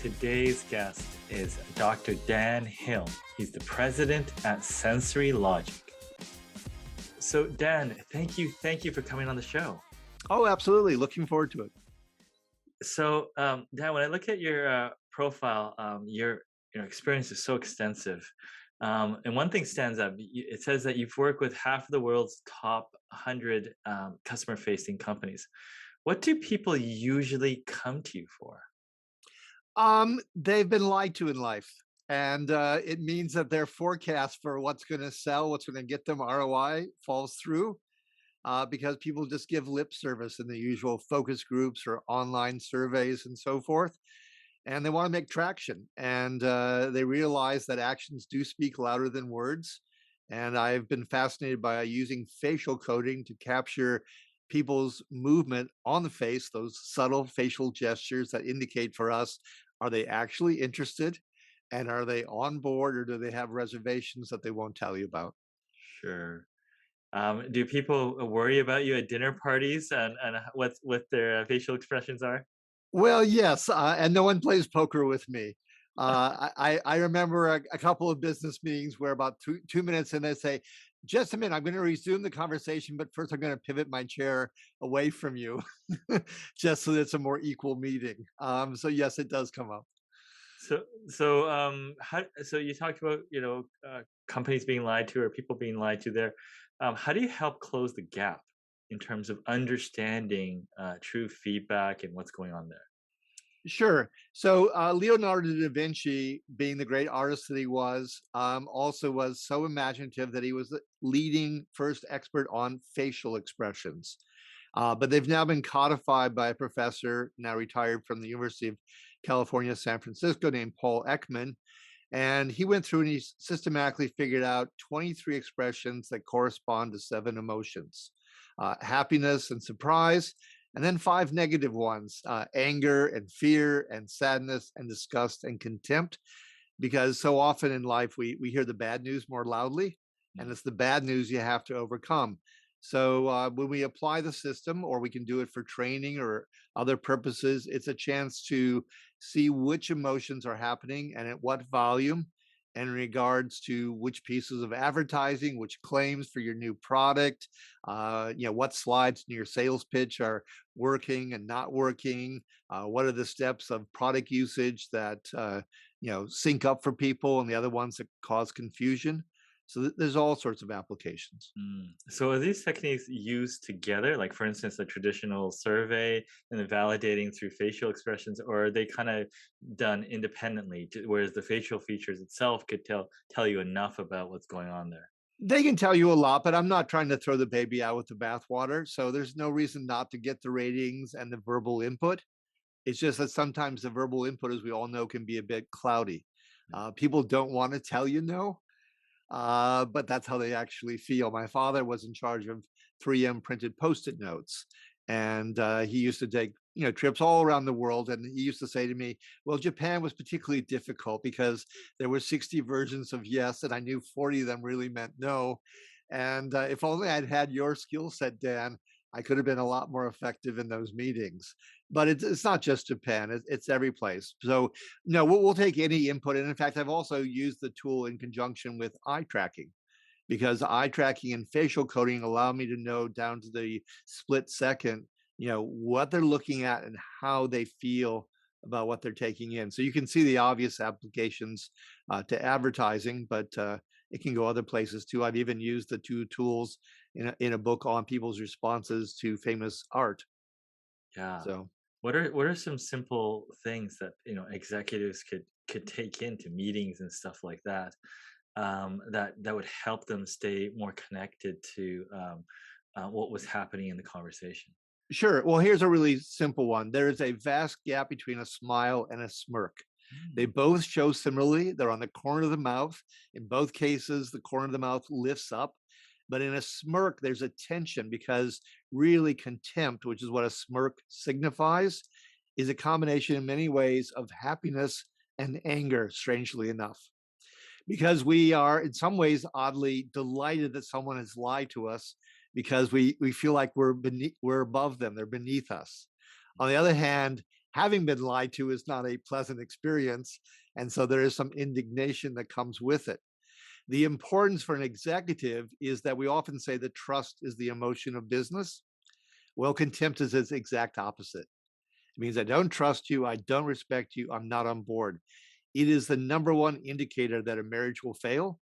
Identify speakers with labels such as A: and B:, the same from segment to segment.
A: Today's guest is Dr. Dan Hill. He's the president at Sensory Logic. So Dan, thank you for coming on the show.
B: Oh, absolutely. Looking forward to it.
A: So Dan, when I look at your profile, your experience is so extensive. And one thing stands out. It says that you've worked with half of the world's top 100 customer-facing companies. What do people usually come to you for?
B: They've been lied to in life, and it means that their forecast for what's going to sell, what's going to get them ROI falls through because people just give lip service in the usual focus groups or online surveys and so forth. And they want to make traction, and they realize that actions do speak louder than words. And I've been fascinated by using facial coding to capture people's movement on the face, those subtle facial gestures that indicate for us, are they actually interested, and are they on board, or do they have reservations that they won't tell you about?
A: Sure. Do people worry about you at dinner parties and what their facial expressions are?
B: Well, yes, and no one plays poker with me. I remember a couple of business meetings where about two minutes in, they say, "Just a minute, I'm going to resume the conversation, but first I'm going to pivot my chair away from you, just so that it's a more equal meeting." So yes, it does come up.
A: So you talked about companies being lied to or people being lied to there. How do you help close the gap in terms of understanding true feedback and what's going on there?
B: Sure. So Leonardo da Vinci, being the great artist that he was, also was so imaginative that he was the leading first expert on facial expressions. But they've now been codified by a professor, now retired from the University of California, San Francisco, named Paul Ekman. And he went through and he systematically figured out 23 expressions that correspond to 7 emotions: happiness and surprise, and then 5 negative ones: anger and fear and sadness and disgust and contempt. Because so often in life, we hear the bad news more loudly, and it's the bad news you have to overcome. So when we apply the system, or we can do it for training or other purposes, it's a chance to see which emotions are happening and at what volume, and in regards to which pieces of advertising, which claims for your new product, what slides in your sales pitch are working and not working, what are the steps of product usage that sync up for people, and the other ones that cause confusion. So there's all sorts of applications.
A: So are these techniques used together, like for instance, the traditional survey and the validating through facial expressions, or are they kind of done independently, whereas the facial features itself could tell you enough about what's going on there?
B: They can tell you a lot, but I'm not trying to throw the baby out with the bathwater. So there's no reason not to get the ratings and the verbal input. It's just that sometimes the verbal input, as we all know, can be a bit cloudy. People don't want to tell you no, but that's how they actually feel. My father was in charge of 3M printed Post-it notes, and he used to take trips all around the world. And he used to say to me, "Well, Japan was particularly difficult because there were 60 versions of yes, and I knew 40 of them really meant no. And if only I'd had your skill set, Dan, I could have been a lot more effective in those meetings." But it's not just Japan; it's every place. So no, we'll take any input. And in fact, I've also used the tool in conjunction with eye tracking, because eye tracking and facial coding allow me to know down to the split second, what they're looking at and how they feel about what they're taking in. So you can see the obvious applications to advertising, but it can go other places too. I've even used the 2 tools in a book on people's responses to famous art.
A: Yeah.
B: So
A: What are some simple things that executives could take into meetings and stuff like that, that would help them stay more connected to what was happening in the conversation?
B: sure. Well, here's a really simple one. There is a vast gap between a smile and a smirk. They
A: Mm.
B: both show similarly. They're on the corner of the mouth. In both cases, the corner of the mouth lifts up. But in a smirk, there's a tension, because really contempt, which is what a smirk signifies, is a combination in many ways of happiness and anger, strangely enough. Because we are, in some ways, oddly delighted that someone has lied to us, because we feel like we're above them, they're beneath us. On the other hand, having been lied to is not a pleasant experience. And so there is some indignation that comes with it. The importance for an executive is that we often say that trust is the emotion of business. Well, contempt is its exact opposite. It means I don't trust you, I don't respect you, I'm not on board. It is the number one indicator that a marriage will fail.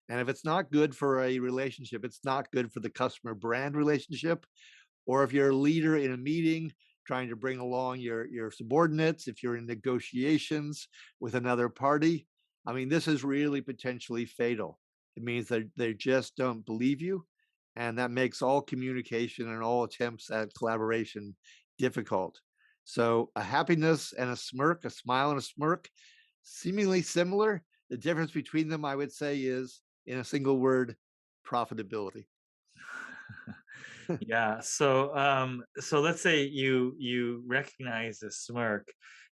B: And if it's not good for a relationship, it's not good for the customer brand relationship. Or if you're a leader in a meeting trying to bring along your subordinates, if you're in negotiations with another party, I mean, this is really potentially fatal. It means that they just don't believe you. And that makes all communication and all attempts at collaboration difficult. So a happiness and a smirk, a smile and a smirk, seemingly similar. The difference between them, I would say, is in a single word, profitability.
A: Yeah. So let's say you recognize the smirk,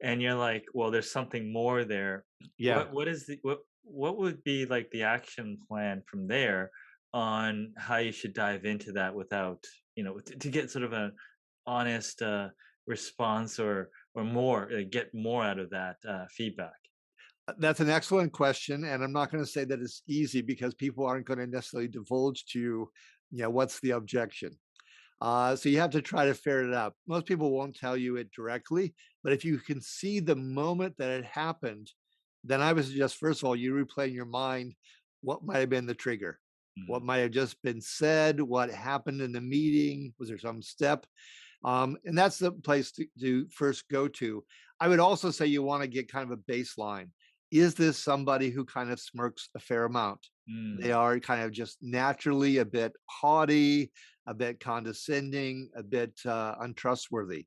A: and you're like, well, there's something more there.
B: Yeah.
A: What would be like the action plan from there on how you should dive into that without, to get sort of an honest response, or more, get more out of that feedback.
B: That's an excellent question, and I'm not going to say that it's easy because people aren't going to necessarily divulge to you, what's the objection. So you have to try to ferret it out. Most people won't tell you it directly, but if you can see the moment that it happened, then I would suggest, first of all, you replay in your mind what might have been the trigger, what
A: Mm,
B: might have just been said, what happened in the meeting, was there some step? And that's the place to first go to. I would also say you want to get kind of a baseline. Is this somebody who kind of smirks a fair amount? They
A: mm.
B: are kind of just naturally a bit haughty, a bit condescending, a bit untrustworthy.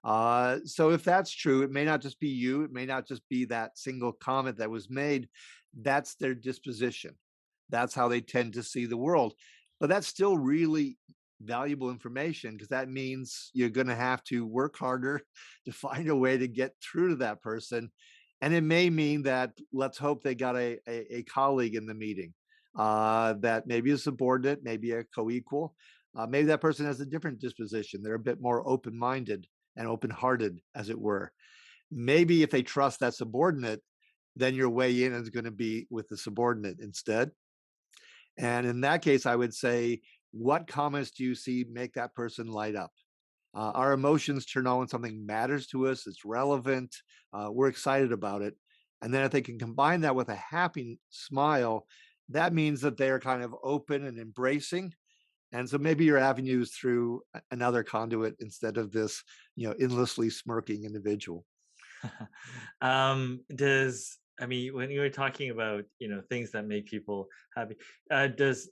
B: So if that's true, it may not just be you, it may not just be that single comment that was made. That's their disposition. That's how they tend to see the world. But that's still really valuable information because that means you're going to have to work harder to find a way to get through to that person. And it may mean that let's hope they got a colleague in the meeting, that maybe a subordinate, maybe a co-equal. Maybe that person has a different disposition. They're a bit more open-minded and open-hearted, as it were. Maybe if they trust that subordinate, then your way in is going to be with the subordinate instead. And in that case, I would say, what comments do you see make that person light up? Our emotions turn on when something matters to us, it's relevant, we're excited about it. And then if they can combine that with a happy smile, that means that they're kind of open and embracing. And so maybe your avenue is through another conduit instead of this, endlessly smirking individual.
A: Does I mean, when you were talking about, things that make people happy, does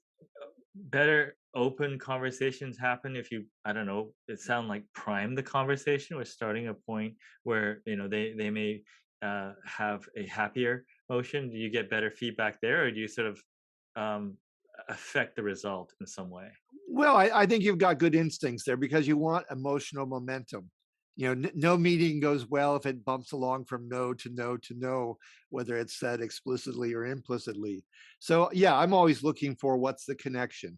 A: better open conversations happen if you, I don't know, it sound like prime the conversation or starting a point where, they may have a happier motion? Do you get better feedback there, or do you sort of um, affect the result in some way?
B: Well, I think you've got good instincts there because you want emotional momentum. No meeting goes well if it bumps along from no to no to no, whether it's said explicitly or implicitly. So, yeah, I'm always looking for what's the connection.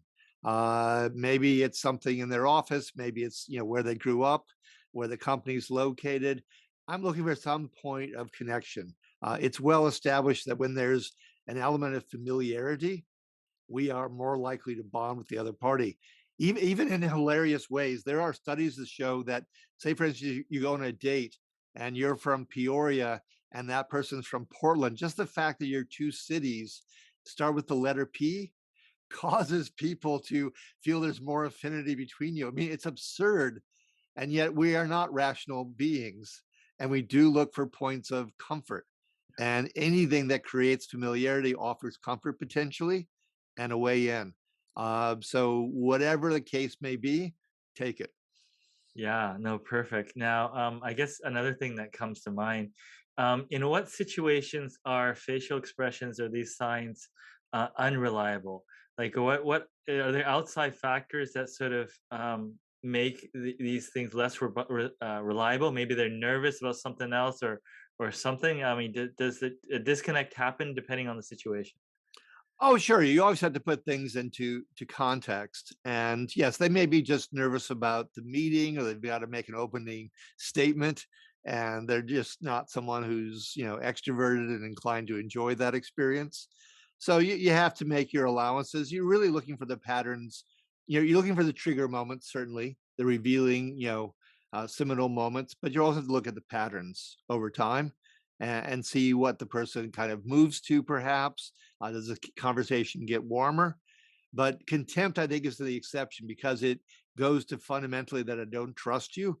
B: Maybe it's something in their office, maybe it's where they grew up, where the company's located. I'm looking for some point of connection. It's well established that when there's an element of familiarity, we are more likely to bond with the other party. Even in hilarious ways, there are studies that show that, say, for instance, you go on a date and you're from Peoria and that person's from Portland. Just the fact that your two cities start with the letter P causes people to feel there's more affinity between you. I mean, it's absurd. And yet we are not rational beings. And we do look for points of comfort. And anything that creates familiarity offers comfort potentially and a way in. So whatever the case may be, take it.
A: Yeah, no, perfect. Now, I guess another thing that comes to mind, in what situations are facial expressions or these signs unreliable? Like, what are there outside factors that sort of make these things less reliable? Maybe they're nervous about something else, or something. I mean, does a disconnect happen depending on the situation?
B: Oh, sure. You always have to put things into context. And yes, they may be just nervous about the meeting or they've got to make an opening statement. and they're just not someone who's, extroverted and inclined to enjoy that experience. So you have to make your allowances. You're really looking for the patterns. You're looking for the trigger moments, certainly the revealing, seminal moments, but you also have to look at the patterns over time and see what the person kind of moves to. Perhaps does the conversation get warmer? But contempt, I think, is the exception because it goes to fundamentally that I don't trust you.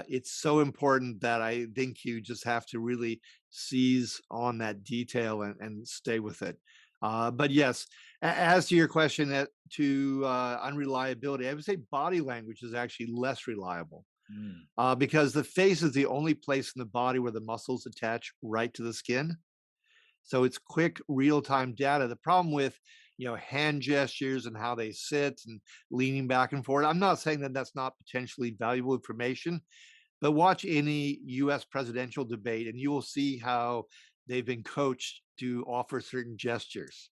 B: It's so important that I think you just have to really seize on that detail and stay with it. But yes, as to your question to unreliability, I would say body language is actually less reliable
A: Mm,
B: because the face is the only place in the body where the muscles attach right to the skin. So it's quick, real-time data. The problem with, hand gestures and how they sit and leaning back and forth. I'm not saying that that's not potentially valuable information, but watch any US presidential debate and you will see how they've been coached to offer certain gestures.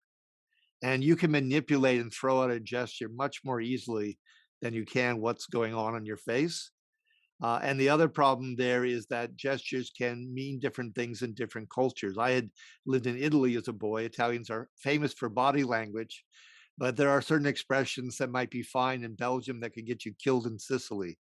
B: And you can manipulate and throw out a gesture much more easily than you can what's going on your face. And the other problem there is that gestures can mean different things in different cultures. I had lived in Italy as a boy. Italians are famous for body language, but there are certain expressions that might be fine in Belgium that could get you killed in Sicily.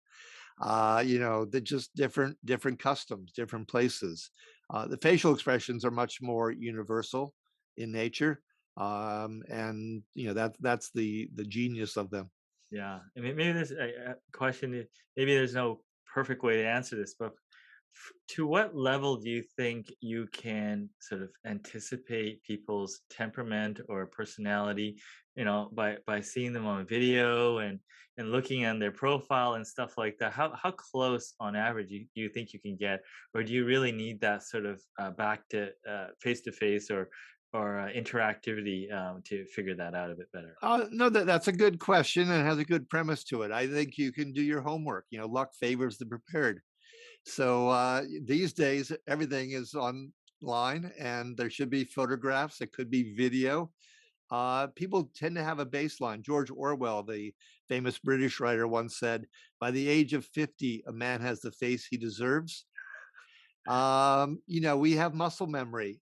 B: They're just different customs, different places. The facial expressions are much more universal in nature, and that's the genius of them.
A: yeah. I mean, maybe there's a question. Maybe there's no perfect way to answer this, but to what level do you think you can sort of anticipate people's temperament or personality, by seeing them on video and looking on their profile and stuff like that? How close on average do you think you can get, or do you really need that sort of back to face to face or interactivity to figure that out a bit better?
B: No, that's a good question and has a good premise to it. I think you can do your homework. Luck favors the prepared. So these days, everything is online, and there should be photographs. It could be video. People tend to have a baseline. George Orwell, the famous British writer, once said, "By the age of 50, a man has the face he deserves." We have muscle memory.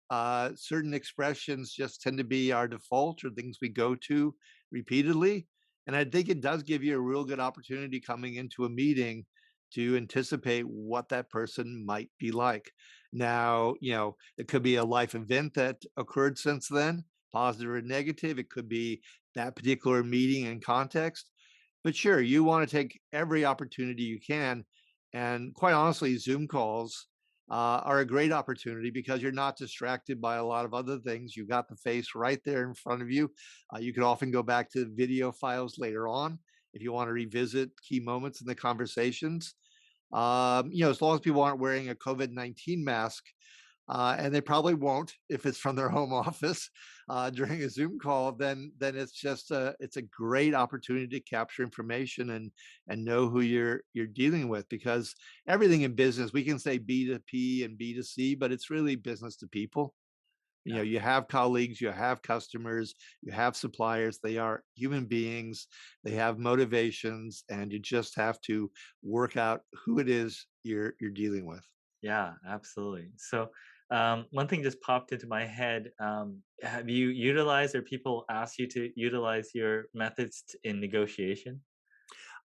B: Certain expressions just tend to be our default or things we go to repeatedly. And I think it does give you a real good opportunity coming into a meeting to anticipate what that person might be like. Now, it could be a life event that occurred since then, positive or negative. It could be that particular meeting and context. But sure, you want to take every opportunity you can. And quite honestly, Zoom calls are a great opportunity because you're not distracted by a lot of other things. You got the face right there in front of you. You can often go back to video files later on if you want to revisit key moments in the conversations. As long as people aren't wearing a COVID-19 mask, and they probably won't if it's from their home office during a Zoom call. Then it's a great opportunity to capture information and know who you're dealing with because everything in business we can say B to P and B to C, but it's really business to people.
A: Yeah.
B: You have colleagues, you have customers, you have suppliers. They are human beings. They have motivations, and you just have to work out who it is you're dealing with.
A: Yeah, absolutely. So, one thing just popped into my head. Have you utilized or people ask you to utilize your methods in negotiation?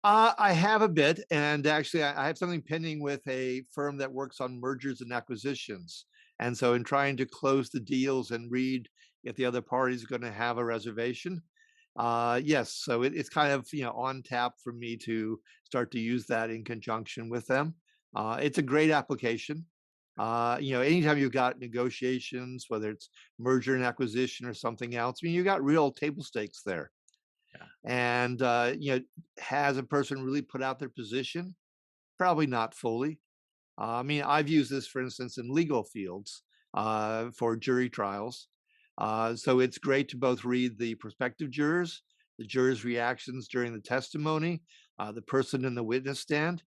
B: I have a bit, and actually, I have something pending with a firm that works on mergers and acquisitions. And so, in trying to close the deals and read if the other party is going to have a reservation, yes, so it's kind of on tap for me to start to use that in conjunction with them. It's a great application. Anytime you've got negotiations, whether it's merger and acquisition or something else, I mean, you got real table stakes there.
A: Yeah.
B: And, has a person really put out their position? Probably not fully. I mean, I've used this, for instance, in legal fields for jury trials. So it's great to both read the prospective jurors, the jurors' reactions during the testimony, the person in the witness stand.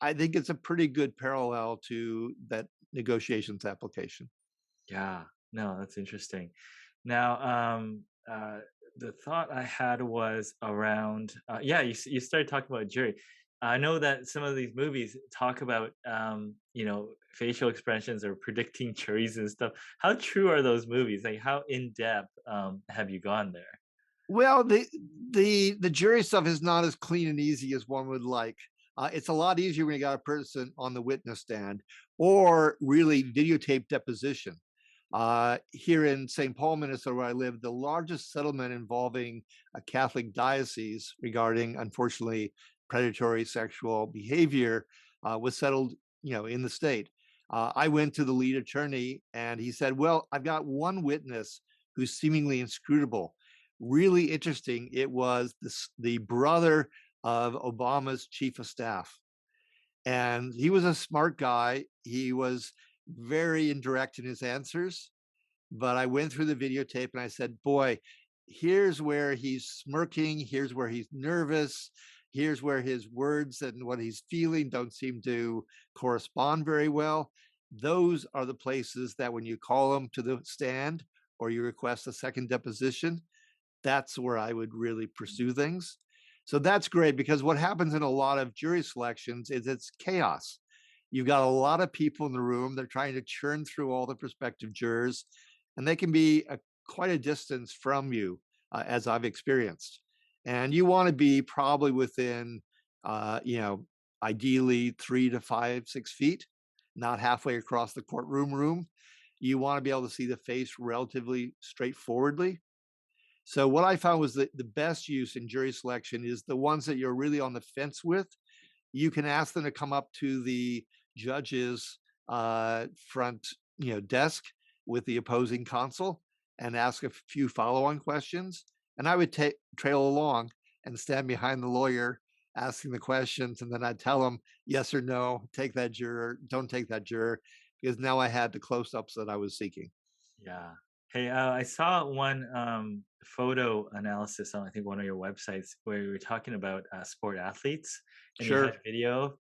B: I think it's a pretty good parallel to that negotiations application.
A: Yeah. No, that's interesting. Now, the thought I had was around, yeah, you started talking about jury. I know that some of these movies talk about, facial expressions or predicting juries and stuff. How true are those movies? Like, how in depth have you gone there?
B: Well, the jury stuff is not as clean and easy as one would like. It's a lot easier when you got a person on the witness stand or really videotape deposition. Here in St. Paul, Minnesota, where I live, the largest settlement involving a Catholic diocese regarding, unfortunately, predatory sexual behavior was settled, in the state. I went to the lead attorney, and he said, "Well, I've got one witness who's seemingly inscrutable." Really interesting. It was the brother of Obama's chief of staff, and he was a smart guy. He was very indirect in his answers, but I went through the videotape and I said, "Boy, here's where he's smirking, here's where he's nervous, here's where his words and what he's feeling don't seem to correspond very well." Those are the places that when you call them to the stand or you request a second deposition, that's where I would really pursue things. So that's great because what happens in a lot of jury selections is it's chaos. You've got a lot of people in the room. They're trying to churn through all the prospective jurors, and they can be quite a distance from you, as I've experienced. And you want to be probably within, uh, you know, ideally 3 to 5, 6 feet, not halfway across the courtroom. You want to be able to see the face relatively straightforwardly. So what I found was that the best use in jury selection is the ones that you're really on the fence with. You can ask them to come up to the judge's front, desk with the opposing counsel and ask a few follow-on questions. And I would trail along and stand behind the lawyer asking the questions, and then I'd tell them yes or no, take that juror, don't take that juror, because now I had the close-ups that I was seeking.
A: Yeah. Hey, I saw one photo analysis on, I think, one of your websites where you were talking about sport athletes and you had
B: Sure.
A: video.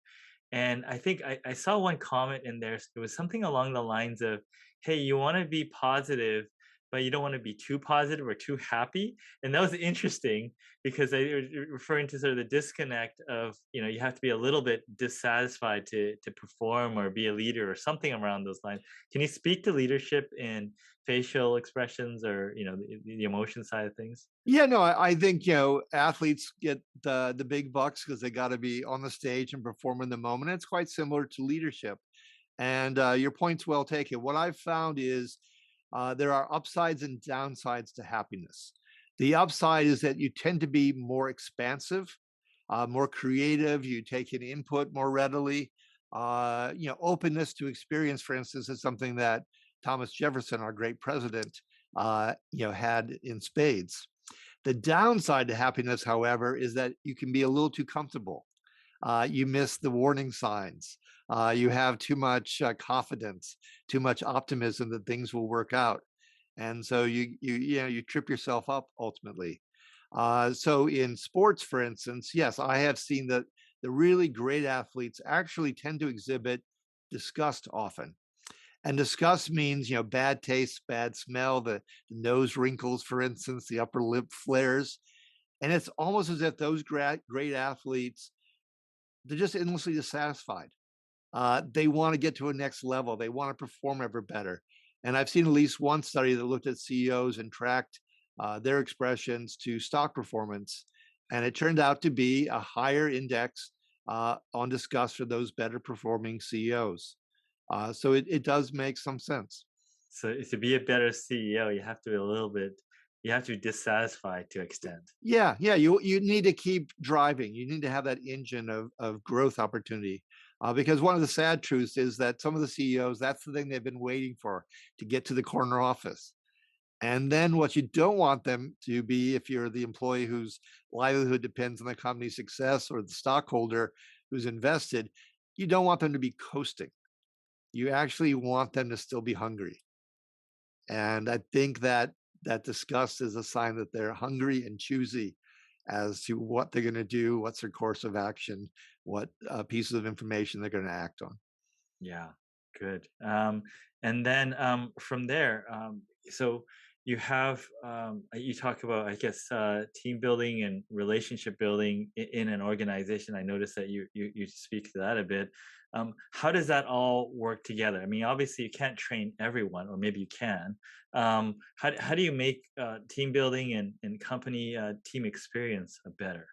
A: And I think I saw one comment in there. It was something along the lines of, hey, you want to be positive, but you don't want to be too positive or too happy. And that was interesting because they were referring to sort of the disconnect of, you have to be a little bit dissatisfied to perform or be a leader or something around those lines. Can you speak to leadership in facial expressions or, the emotion side of things?
B: Yeah, no, I think athletes get the big bucks because they got to be on the stage and perform in the moment. It's quite similar to leadership, and your point's well taken. What I've found is there are upsides and downsides to happiness. The upside is that you tend to be more expansive, more creative. You take in input more readily. Openness to experience, for instance, is something that Thomas Jefferson, our great president, had in spades. The downside to happiness, however, is that you can be a little too comfortable. You miss the warning signs. You have too much confidence, too much optimism that things will work out, and so you trip yourself up ultimately. So in sports, for instance, yes, I have seen that the really great athletes actually tend to exhibit disgust often. And disgust means, bad taste, bad smell, the nose wrinkles, for instance, the upper lip flares. And it's almost as if those great athletes, they're just endlessly dissatisfied. They want to get to a next level. They want to perform ever better. And I've seen at least one study that looked at CEOs and tracked their expressions to stock performance. And it turned out to be a higher index on disgust for those better performing CEOs. So it does make some sense.
A: So to be a better CEO, you have to be dissatisfied to extent.
B: Yeah, yeah. You need to keep driving. You need to have that engine of growth opportunity. Because one of the sad truths is that some of the CEOs, that's the thing they've been waiting for to get to the corner office. And then what you don't want them to be, if you're the employee whose livelihood depends on the company's success or the stockholder who's invested, you don't want them to be coasting. You actually want them to still be hungry. And I think that that disgust is a sign that they're hungry and choosy as to what they're going to do, what's their course of action, what pieces of information they're going to act on.
A: Yeah, good. And then from there, so you have you talk about, I guess, team building and relationship building in an organization. I noticed that you speak to that a bit. How does that all work together? I mean, obviously you can't train everyone, or maybe you can. How do you make team building and company team experience better?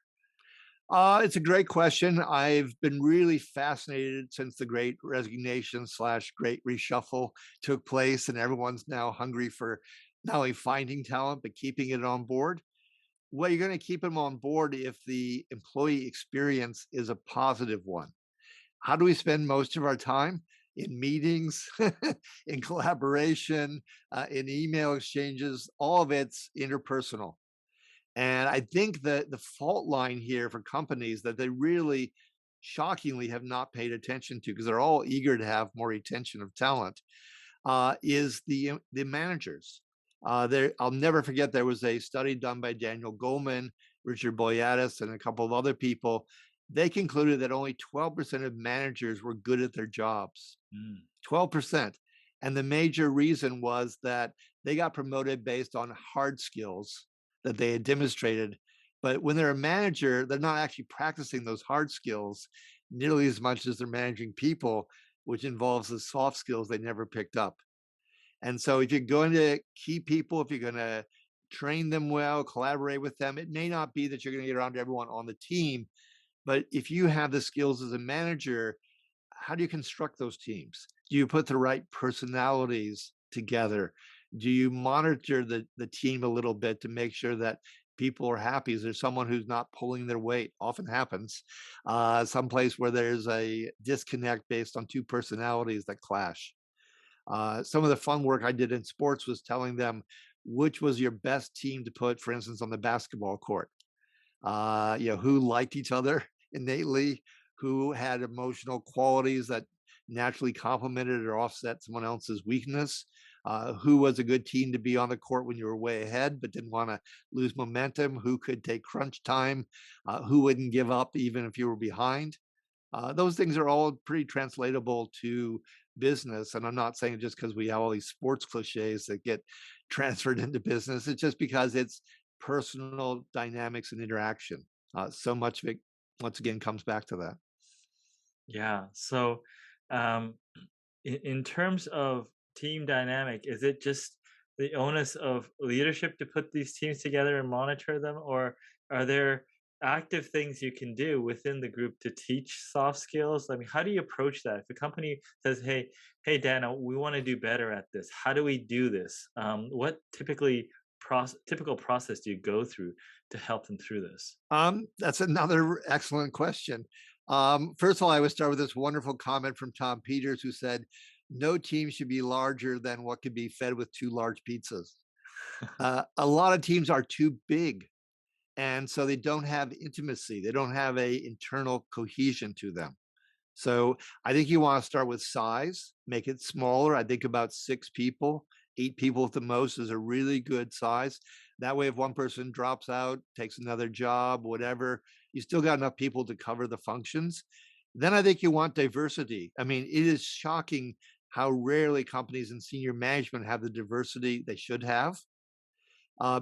B: It's a great question. I've been really fascinated since the great resignation slash great reshuffle took place, and everyone's now hungry for not only finding talent, but keeping it on board. Well, you're going to keep them on board if the employee experience is a positive one. How do we spend most of our time? In meetings, in collaboration, in email exchanges, all of it's interpersonal. And I think that the fault line here for companies that they really shockingly have not paid attention to, because they're all eager to have more retention of talent, is the managers. I'll never forget there was a study done by Daniel Goleman, Richard Boyatis, and a couple of other people. They concluded that only 12% of managers were good at their jobs.
A: Mm,
B: 12%. And the major reason was that they got promoted based on hard skills that they had demonstrated. But when they're a manager, they're not actually practicing those hard skills nearly as much as they're managing people, which involves the soft skills they never picked up. And so if you're going to keep people, if you're going to train them well, collaborate with them, it may not be that you're going to get around to everyone on the team, but if you have the skills as a manager, how do you construct those teams? Do you put the right personalities together? Do you monitor the team a little bit to make sure that people are happy? Is there someone who's not pulling their weight? Often happens. Someplace where there's a disconnect based on two personalities that clash. Some of the fun work I did in sports was telling them which was your best team to put, for instance, on the basketball court. Who liked each other innately, who had emotional qualities that naturally complemented or offset someone else's weakness, who was a good team to be on the court when you were way ahead but didn't want to lose momentum, who could take crunch time, who wouldn't give up even if you were behind. Those things are all pretty translatable to business. And I'm not saying just because we have all these sports cliches that get transferred into business. It's just because it's personal dynamics and interaction. So much of it, once again, comes back to that.
A: yeah. So, um, in terms of team dynamic, is it just the onus of leadership to put these teams together and monitor them, or are there active things you can do within the group to teach soft skills? I mean, how do you approach that? If a company says, "Hey, Dana, we want to do better at this. How do we do this?" What typical process do you go through to help them through this?
B: That's another excellent question. First of all, I would start with this wonderful comment from Tom Peters, who said, "No team should be larger than what could be fed with two large pizzas." A lot of teams are too big, and so they don't have intimacy. They don't have a internal cohesion to them. So I think you want to start with size, make it smaller. I think about 6 people, 8 people at the most is a really good size. That way, if one person drops out, takes another job, whatever, you still got enough people to cover the functions. Then I think you want diversity. I mean, it is shocking how rarely companies and senior management have the diversity they should have,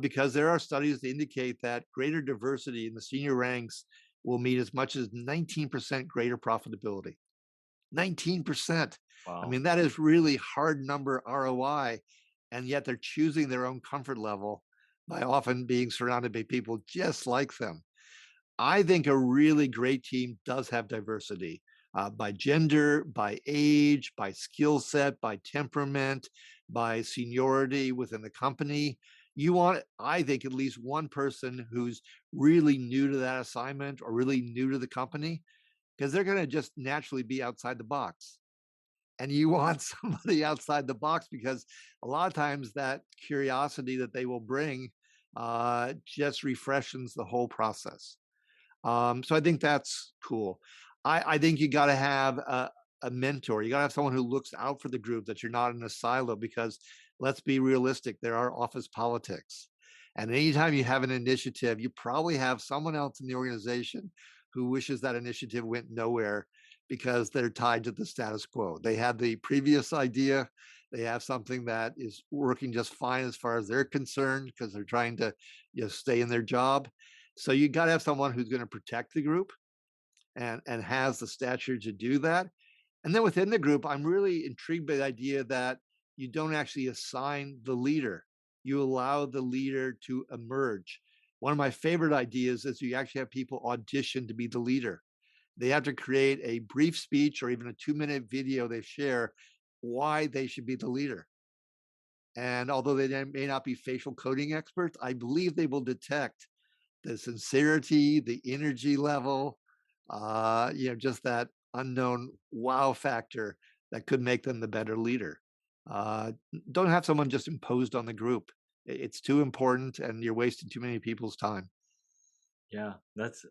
B: because there are studies that indicate that greater diversity in the senior ranks will mean as much as 19% greater profitability. 19%. I
A: Wow.
B: mean, that is really hard number ROI, and yet they're choosing their own comfort level by often being surrounded by people just like them. I think a really great team does have diversity, by gender, by age, by skill set, by temperament, by seniority within the company. You want, I think, at least one person who's really new to that assignment or really new to the company, because they're going to just naturally be outside the box. And you want somebody outside the box because a lot of times that curiosity that they will bring just refreshes the whole process. So I think that's cool. I think you got to have a mentor. You got to have someone who looks out for the group, that you're not in a silo, because let's be realistic, there are office politics. And anytime you have an initiative, you probably have someone else in the organization who wishes that initiative went nowhere, because they're tied to the status quo. They had the previous idea. They have something that is working just fine as far as they're concerned because they're trying to stay in their job. So you got to have someone who's going to protect the group and has the stature to do that. And then within the group, I'm really intrigued by the idea that you don't actually assign the leader. You allow the leader to emerge. One of my favorite ideas is you actually have people audition to be the leader. They have to create a brief speech or even a 2-minute video they share why they should be the leader. And although they may not be facial coding experts, I believe they will detect the sincerity, the energy level, just that unknown wow factor that could make them the better leader. Uh, don't have someone just imposed on the group. It's too important, and you're wasting too many people's time.
A: Yeah, that's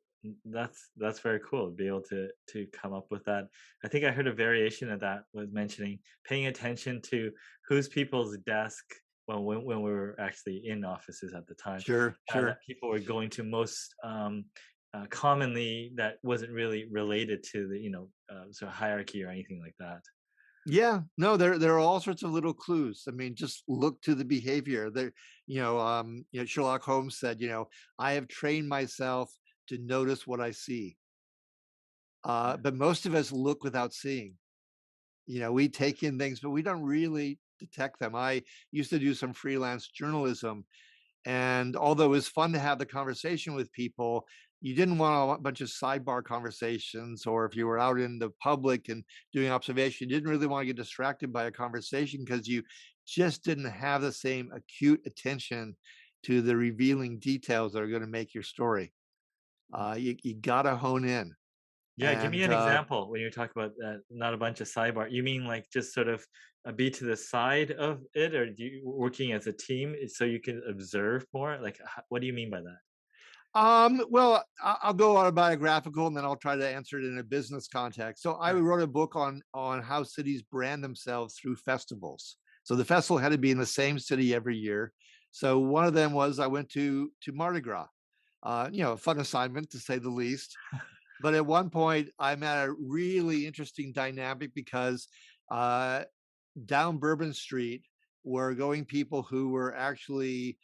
A: very cool to be able to come up with that. I think I heard a variation of that was mentioning paying attention to whose people's desk, well, when we were actually in offices at the time,
B: Sure,
A: that
B: sure.
A: people were going to most commonly, that wasn't really related to the sort of hierarchy or anything like that.
B: Yeah, no, there are all sorts of little clues. I mean, just look to the behavior. There, Sherlock Holmes said, I have trained myself to notice what I see.
A: Yeah,
B: But most of us look without seeing. We take in things, but we don't really detect them. I used to do some freelance journalism, and although it was fun to have the conversation with people, you didn't want a bunch of sidebar conversations, or if you were out in the public and doing observation, you didn't really want to get distracted by a conversation because you just didn't have the same acute attention to the revealing details that are going to make your story.
A: mm.
B: You got to hone in.
A: Yeah, give me
B: And
A: an example when you're talking about that. Not a bunch of sidebar. You mean like just sort of be to the side of it, or do you working as a team so you can observe more? Like, what do you mean by that?
B: Well, I'll go autobiographical, and then I'll try to answer it in a business context. So I
A: Sure.
B: wrote a book on how cities brand themselves through festivals. So the festival had to be in the same city every year. So one of them was I went to Mardi Gras. A fun assignment to say the least. But at one point, I'm at a really interesting dynamic because uh, down Bourbon Street were going people who were actually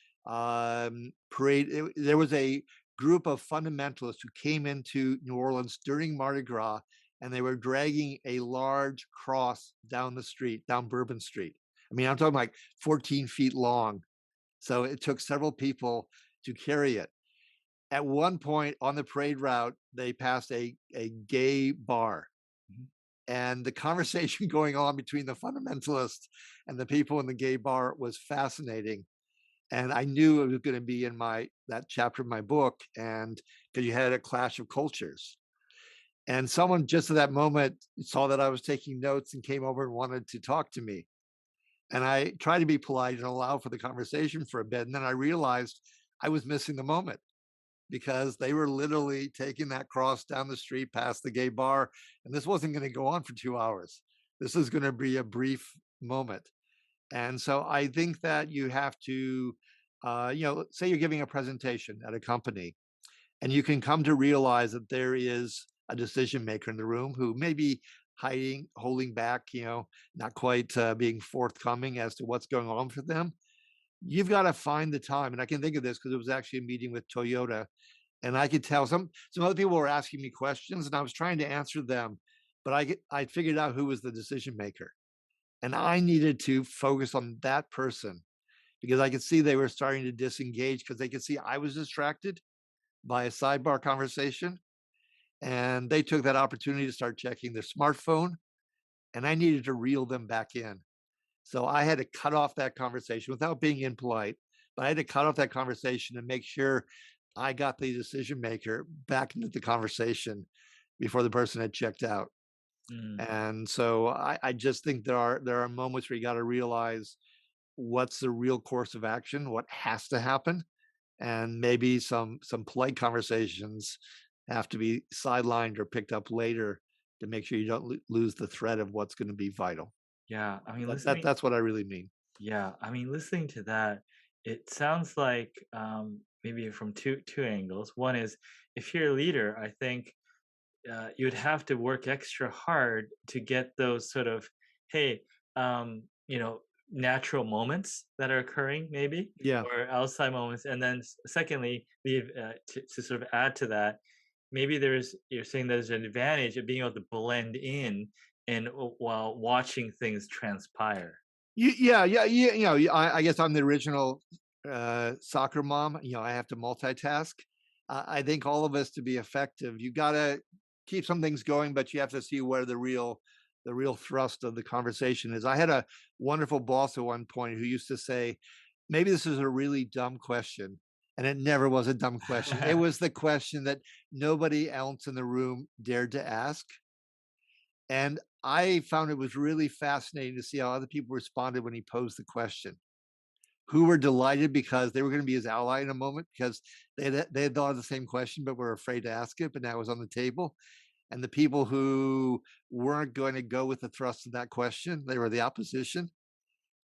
B: parade. There was a group of fundamentalists who came into New Orleans during Mardi Gras, and they were dragging a large cross down the street, down Bourbon Street. I mean, I'm talking like 14 feet long. So it took several people to carry it. At one point on the parade route, they passed a gay bar,
A: Mhm.
B: and the conversation going on between the fundamentalists and the people in the gay bar was fascinating. And I knew it was going to be in my that chapter of my book, and because you had a clash of cultures. And someone just at that moment saw that I was taking notes and came over and wanted to talk to me. And I tried to be polite and allow for the conversation for a bit. And then I realized I was missing the moment because they were literally taking that cross down the street past the gay bar. And this wasn't going to go on for 2 hours. This is going to be a brief moment. And so I think that you have to, say you're giving a presentation at a company, and you can come to realize that there is a decision maker in the room who may be hiding, holding back, not quite being forthcoming as to what's going on for them. You've got to find the time. And I can think of this because it was actually a meeting with Toyota, and I could tell some other people were asking me questions, and I was trying to answer them, but I figured out who was the decision maker, and I needed to focus on that person because I could see they were starting to disengage because they could see I was distracted by a sidebar conversation, and they took that opportunity to start checking their smartphone, and I needed to reel them back in. So I had to cut off that conversation without being impolite, but I had to cut off that conversation and make sure I got the decision maker back into the conversation before the person had checked out.
A: Mm.
B: And so I just think there are moments where you got to realize what's the real course of action, what has to happen, and maybe some polite conversations have to be sidelined or picked up later to make sure you don't lose the thread of what's going to be vital.
A: Yeah, I mean,
B: That's what I really mean.
A: listening to that, it sounds like maybe from two angles. One is if you're a leader, I think you would have to work extra hard to get those sort of, hey, natural moments that are occurring, maybe,
B: Yeah.
A: or outside moments. And then, secondly, to sort of add to that, maybe you're saying there's an advantage of being able to blend in and while watching things transpire.
B: Yeah, yeah, yeah. I guess I'm the original soccer mom. I have to multitask. I think all of us to be effective, you got to keep some things going, but you have to see where the real thrust of the conversation is. I had a wonderful boss at one point who used to say, "Maybe this is a really dumb question." And it never was a dumb question. It was the question that nobody else in the room dared to ask. And I found it was really fascinating to see how other people responded when he posed the question, who were delighted because they were going to be his ally in a moment because they had thought of the same question but were afraid to ask it, but now it was on the table. And the people who weren't going to go with the thrust of that question, they were the opposition.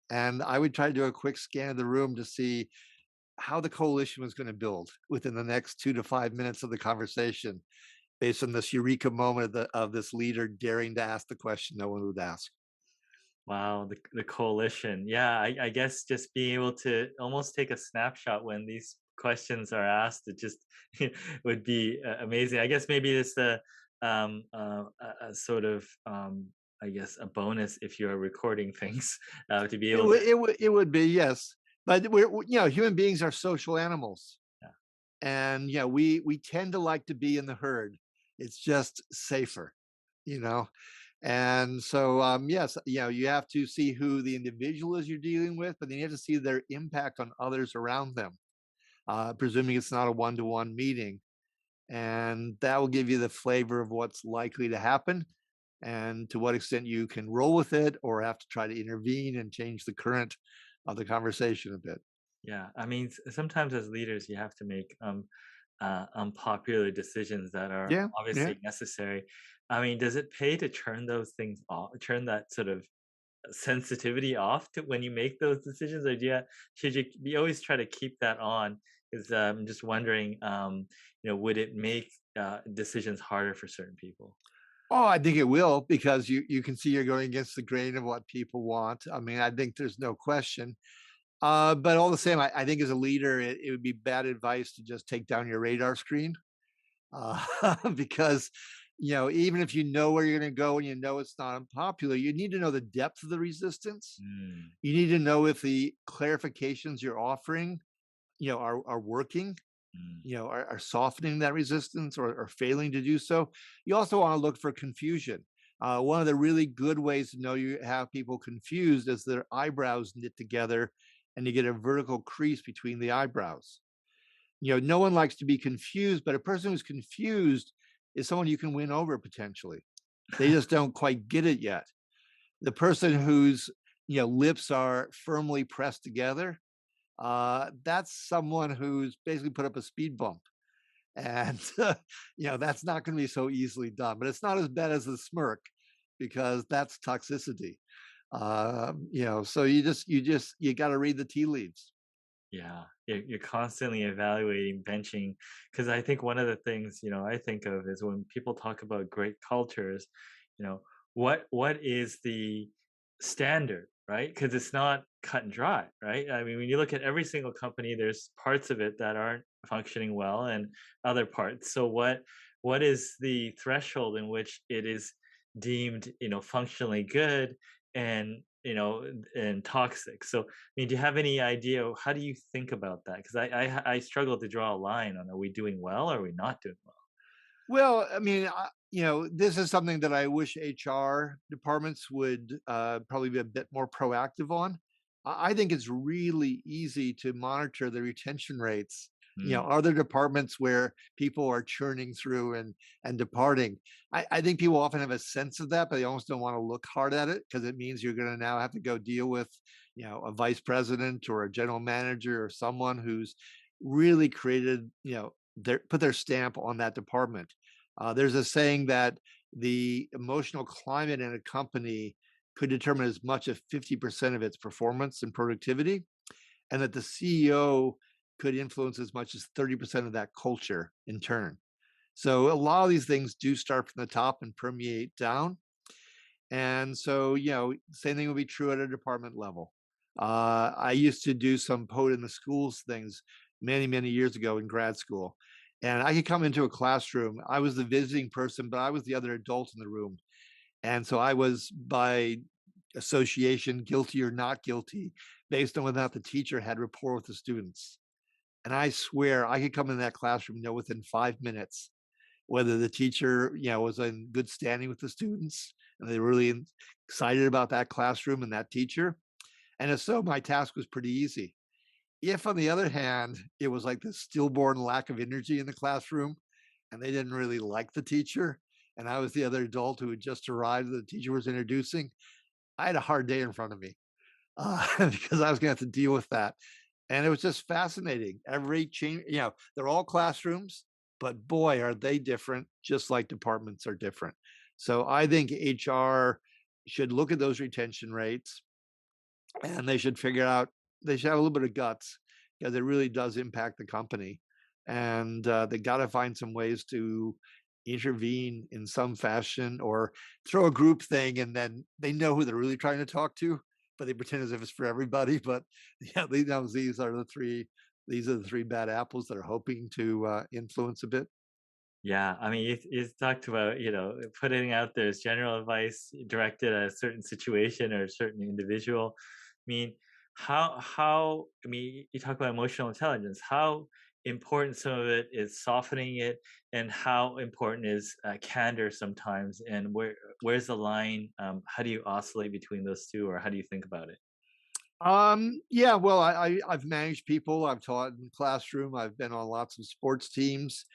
B: And I would try to do a quick scan of the room to see how the coalition was going to build within the next 2 to 5 minutes of the conversation based on this eureka moment of this leader daring to ask the question no one would ask.
A: Wow, the coalition. Yeah, I guess just being able to almost take a snapshot when these questions are asked, it just would be amazing. I guess maybe it's a sort of, I guess, a bonus if you're recording things to be
B: It
A: able
B: would
A: to.
B: it would it would be, yes. But human beings are social animals,
A: Yeah,
B: and, we tend to like to be in the herd. It's just safer, you know? And so, yes, you have to see who the individual is you're dealing with, but then you have to see their impact on others around them, presuming it's not a one-to-one meeting. And that will give you the flavor of what's likely to happen and to what extent you can roll with it or have to try to intervene and change the current of the conversation a bit.
A: yeah. I mean, sometimes as leaders, you have to make unpopular decisions that are
B: Yeah, yeah.
A: obviously necessary. I mean, does it pay to turn those things off, turn that sort of sensitivity off to when you make those decisions, or should you be always try to keep that on? Because I'm just wondering, would it make decisions harder for certain people?
B: Oh, I think it will because you can see you're going against the grain of what people want. I mean, I think there's no question. But all the same, I think as a leader, it would be bad advice to just take down your radar screen because even if you know where you're going to go and you know it's not unpopular, you need to know the depth of the resistance.
A: Mm,
B: You need to know if the clarifications you're offering, are working,
A: mm,
B: are softening that resistance or failing to do so. You also want to look for confusion. One of the really good ways to know you have people confused is their eyebrows knit together and you get a vertical crease between the eyebrows. No one likes to be confused, but a person who's confused is someone you can win over potentially. They just don't quite get it yet. The person whose lips are firmly pressed together, that's someone who's basically put up a speed bump. And that's not going to be so easily done. But it's not as bad as the smirk because that's toxicity. So you got to read the tea leaves.
A: yeah, you're constantly evaluating benching, because I think one of the things I think of is when people talk about great cultures, you know, what is the standard, right? Because it's not cut and dry, right? I mean, when you look at every single company, there's parts of it that aren't functioning well and other parts. So what is the threshold in which it is deemed, functionally good and and toxic? So, I mean, do you have any idea? How do you think about that? Because I struggle to draw a line on, are we doing well or are we not doing well?
B: Well, I mean, this is something that I wish HR departments would probably be a bit more proactive on. I think it's really easy to monitor the retention rates.
A: Mm,
B: Are there departments where people are churning through and departing? I think people often have a sense of that, but they almost don't want to look hard at it because it means you're going to now have to go deal with, a vice president or a general manager or someone who's really created, put their stamp on that department. There's a saying that the emotional climate in a company could determine as much as 50% of its performance and productivity, and that the CEO could influence as much as 30% of that culture in turn. So a lot of these things do start from the top and permeate down. And so, same thing would be true at a department level. I used to do some poet in the schools things many, many years ago in grad school. And I could come into a classroom. I was the visiting person, but I was the other adult in the room. And so I was, by association, guilty or not guilty, based on whether or not the teacher had rapport with the students. And I swear I could come in that classroom, within 5 minutes, whether the teacher, was in good standing with the students and they were really excited about that classroom and that teacher. And if so, my task was pretty easy. If, on the other hand, it was like this stillborn lack of energy in the classroom and they didn't really like the teacher, and I was the other adult who had just arrived that the teacher was introducing, I had a hard day in front of me because I was going to have to deal with that. And it was just fascinating. Every change, they're all classrooms, but boy, are they different, just like departments are different. So I think HR should look at those retention rates and they should figure out, they should have a little bit of guts because it really does impact the company. And they got to find some ways to intervene in some fashion or throw a group thing and then they know who they're really trying to talk to, but they pretend as if it's for everybody. But yeah, these are the three bad apples that are hoping to influence a bit.
A: Yeah, I mean, you talked about, putting out there's general advice directed at a certain situation or a certain individual. I mean, I mean, you talk about emotional intelligence. How important some of it is softening it, and how important is candor sometimes, and where's the line? How do you oscillate between those two, or how do you think about it?
B: Yeah, well, I've managed people, I've taught in the classroom, I've been on lots of sports teams.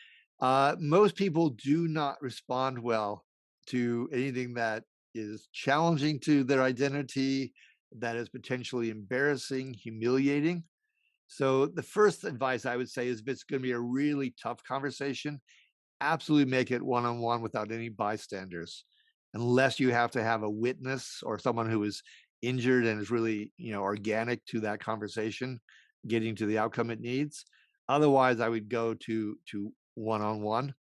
B: Most people do not respond well to anything that is challenging to their identity, that is potentially embarrassing, humiliating. So the first advice I would say is if it's going to be a really tough conversation, absolutely make it one on one without any bystanders, unless you have to have a witness or someone who is injured and is really, organic to that conversation, getting to the outcome it needs. Otherwise, I would go to one on one.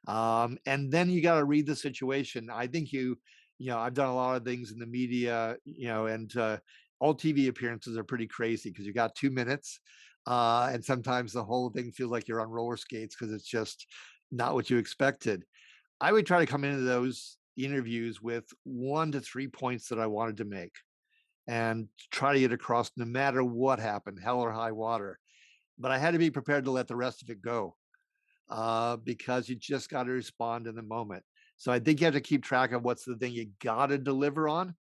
B: And then you got to read the situation. I think I've done a lot of things in the media, and all TV appearances are pretty crazy because you got 2 minutes. And sometimes the whole thing feels like you're on roller skates because it's just not what you expected. I would try to come into those interviews with 1 to 3 points that I wanted to make and try to get across no matter what happened, hell or high water. But I had to be prepared to let the rest of it go because you just got to respond in the moment. So I think you have to keep track of what's the thing you got to deliver on,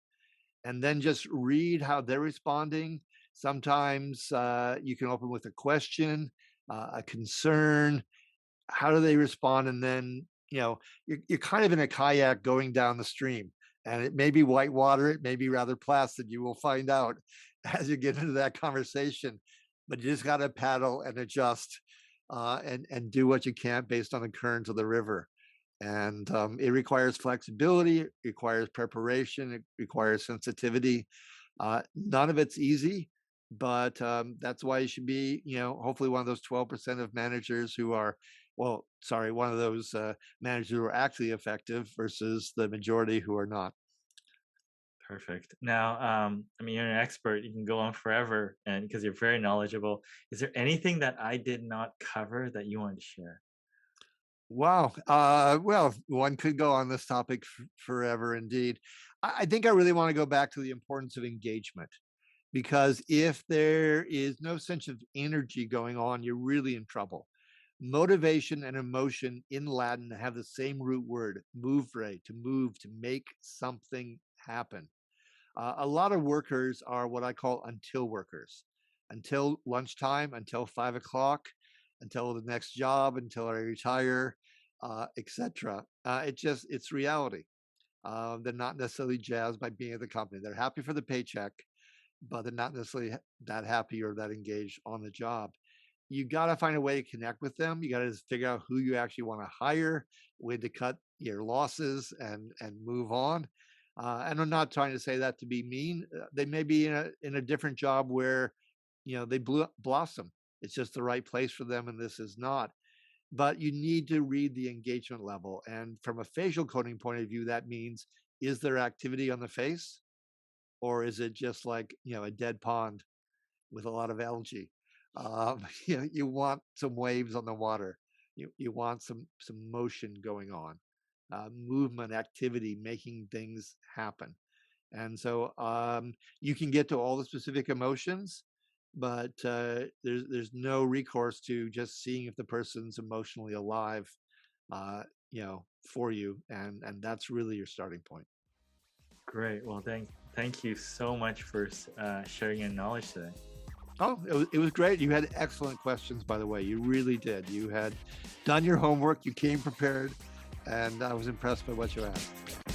B: and then just read how they're responding. Sometimes you can open with a question, a concern. How do they respond? And then you're kind of in a kayak going down the stream, and it may be white water, it may be rather placid. You will find out as you get into that conversation, but you just got to paddle and adjust and do what you can based on the current of the river. And it requires flexibility, it requires preparation, it requires sensitivity. None of it's easy, but that's why you should be, hopefully one of those 12% of managers who are, well, sorry, one of those managers who are actually effective versus the majority who are not.
A: Perfect. Now, I mean, you're an expert. You can go on forever, and because you're very knowledgeable, is there anything that I did not cover that you want to share?
B: Wow. Well, one could go on this topic forever indeed. I think I really want to go back to the importance of engagement because if there is no sense of energy going on, you're really in trouble. Motivation and emotion in Latin have the same root word, movere, to move, to make something happen. A lot of workers are what I call until workers, until lunchtime, until 5 o'clock, until the next job, until I retire, etc. It's reality. They're not necessarily jazzed by being at the company. They're happy for the paycheck, but they're not necessarily that happy or that engaged on the job. You got to find a way to connect with them. You got to figure out who you actually want to hire, when to cut your losses and move on. And I'm not trying to say that to be mean. They may be in a different job where they blossom. It's just the right place for them, and this is not. but you need to read the engagement level. And from a facial coding point of view, that means, is there activity on the face, or is it just like, a dead pond with a lot of algae? You want some waves on the water. You want some motion going on, movement, activity, making things happen. And so you can get to all the specific emotions, but there's no recourse to just seeing if the person's emotionally alive, for you, and that's really your starting point.
A: Great. Well, thank you so much for sharing your knowledge today.
B: Oh, it was great. You had excellent questions, by the way. You really did. You had done your homework. You came prepared, and I was impressed by what you asked.